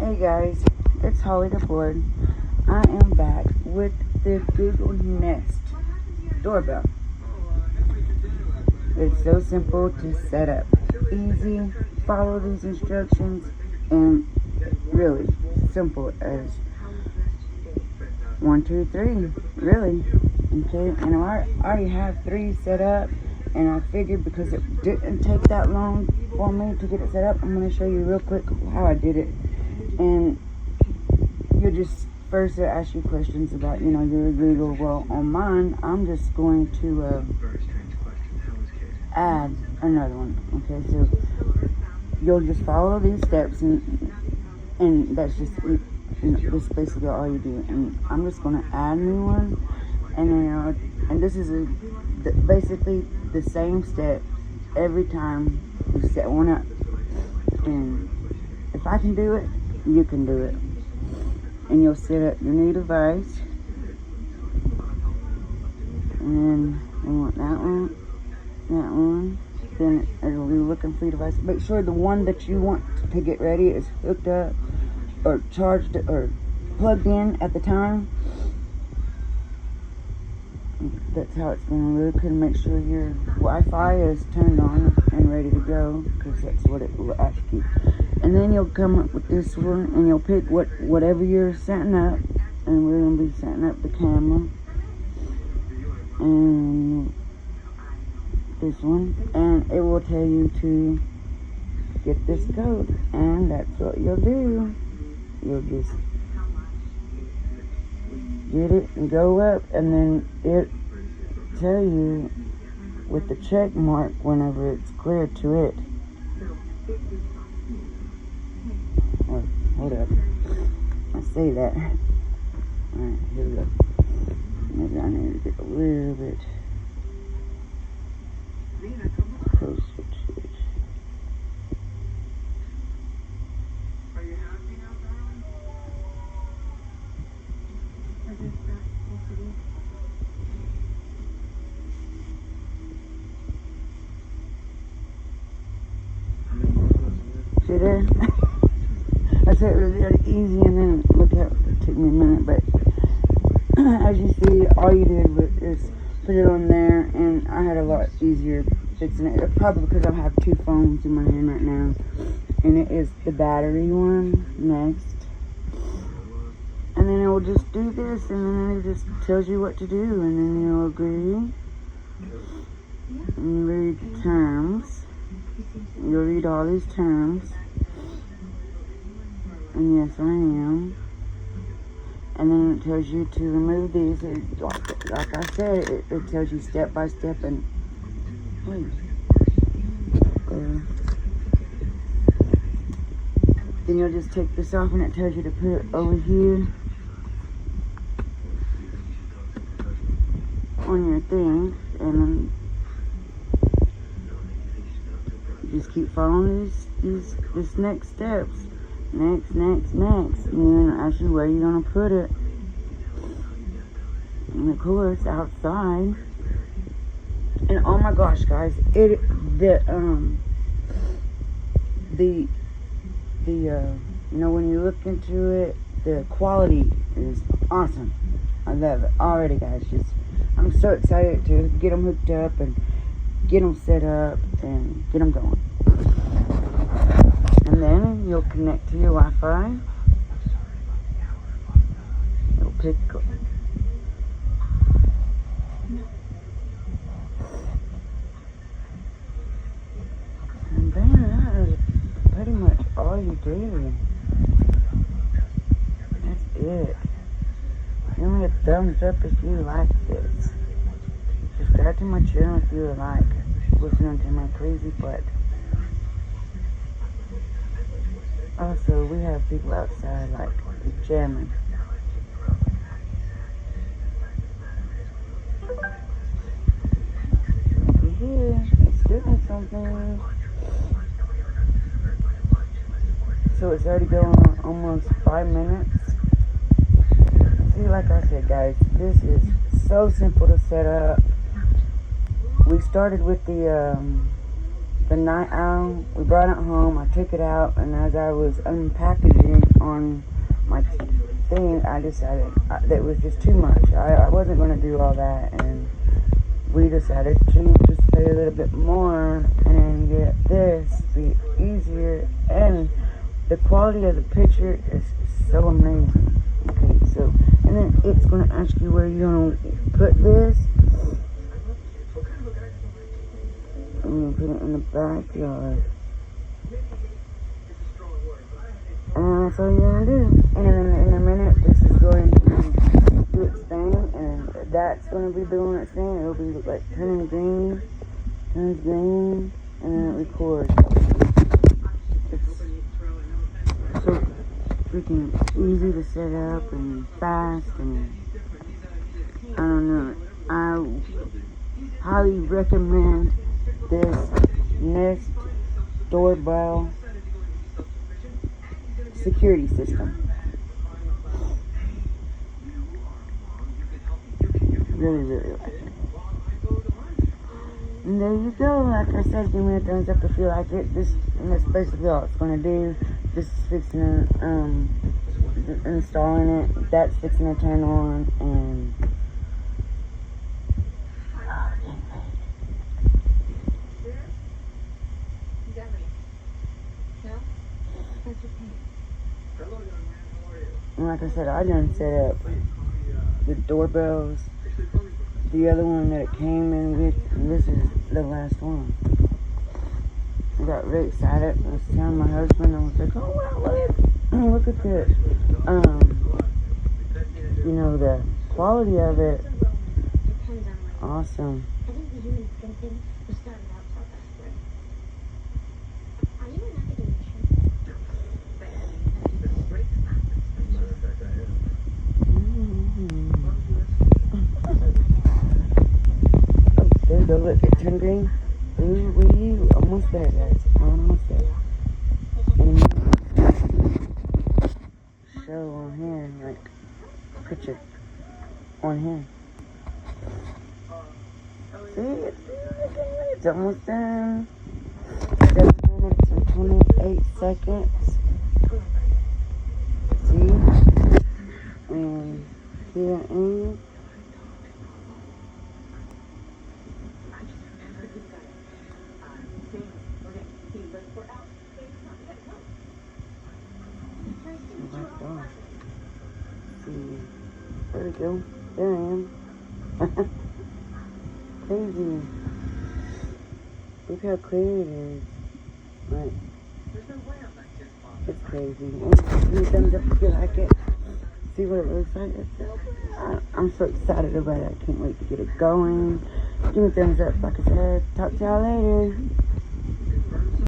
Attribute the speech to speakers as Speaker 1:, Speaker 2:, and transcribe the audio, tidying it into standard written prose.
Speaker 1: Hey guys, it's Holly the Board. I am back with the Google Nest doorbell. It's so simple to set up. Easy, follow these instructions, and really simple as 1, 2, 3, really. Okay, and I already have 3 set up, and I figured because it didn't take that long for me to get it set up, I'm going to show you real quick how I did it. And you'll just first ask you questions about, your Google. Well, on mine, I'm just going to add another one. Okay, so you'll just follow these steps, and that's just that's basically all you do. And I'm just going to add a new one, and then and this is basically the same step every time you set one up. And if I can do it, you can do it. And you'll set up your new device, and you want that one. Then it'll be looking for your device. Make sure the one that you want to get ready is hooked up or charged or plugged in at the time. That's how it's going to look. And make sure your Wi-Fi is turned on and ready to go, because that's what it will ask you. And then you'll come up with this one, and you'll pick whatever you're setting up. And we're going to be setting up the camera. And this one. And it will tell you to get this code. And that's what you'll do. You'll just get it and go up. And then it tell you with the check mark whenever it's clear to it. Hold up. I say that. Alright, here we go. Maybe I need to get a little bit closer to it.
Speaker 2: Are you happy now, darling?
Speaker 1: See there? I said it was really easy, and then look how it took me a minute, but as you see, all you did is put it on there, and I had a lot easier fixing it. Probably because I have 2 phones in my hand right now, and it is the battery one next. And then it will just do this, and then it just tells you what to do, and then you'll agree, and you read the terms. You'll read all these terms. And yes, I am. And then it tells you to remove these. Like I said, it tells you step by step. And hey, then you'll just take this off, and it tells you to put it over here on your thing. And then you just keep following these next steps. Next. And then ask you where you're gonna put it. And of course, outside. And oh my gosh, guys, when you look into it, the quality is awesome. I love it already, guys. I'm so excited to get them hooked up and get them set up and get them going. And then you'll connect to your Wi-Fi. You'll pick. And then that is pretty much all you do. That's it. Give me a thumbs up if you like this. Subscribe to my channel if you like listening to my crazy butt. Also, we have people outside, like, jamming. Over here, it's doing something. So it's already going on almost 5 minutes. See, like I said, guys, this is so simple to set up. We started with the the night owl. We brought it home. I took it out, and as I was unpackaging on my thing, I decided that it was just too much. I wasn't going to do all that, and we decided to just pay a little bit more and then get this, be easier, and the quality of the picture is so amazing. Okay, so, and then it's going to ask you where you're going to put this. I'm going to put it in the backyard. And that's all you're going to do. And then in a minute, this is going to do its thing, and that's going to be doing its thing. It'll be like turns green, and then it records. It's so freaking easy to set up and fast, and I don't know. I highly recommend this Nest doorbell security system. Really, really like it. And there you go. Like I said, give me a thumbs up if you like it. And that's basically all it's gonna do. This is fixing to, installing it. That's fixing to turn on, and and like I said, I done set up the doorbells, the other one that it came in with, and this is the last one. I got really excited. I was telling my husband, I was like, oh wow, look at this. You know, the quality of it, awesome. Go look at 10 green. Ooh, wee, almost there, guys. Almost there. Show on here, like picture on here. See, it's almost done. 7 minutes and 28 seconds. See, and here and. There we go. There I am. Crazy. Look how clear it is. Like, it's crazy. And give me a thumbs up if you like it. See what it looks like. I'm so excited about it. I can't wait to get it going. Give me a thumbs up. Like I said, talk to y'all later.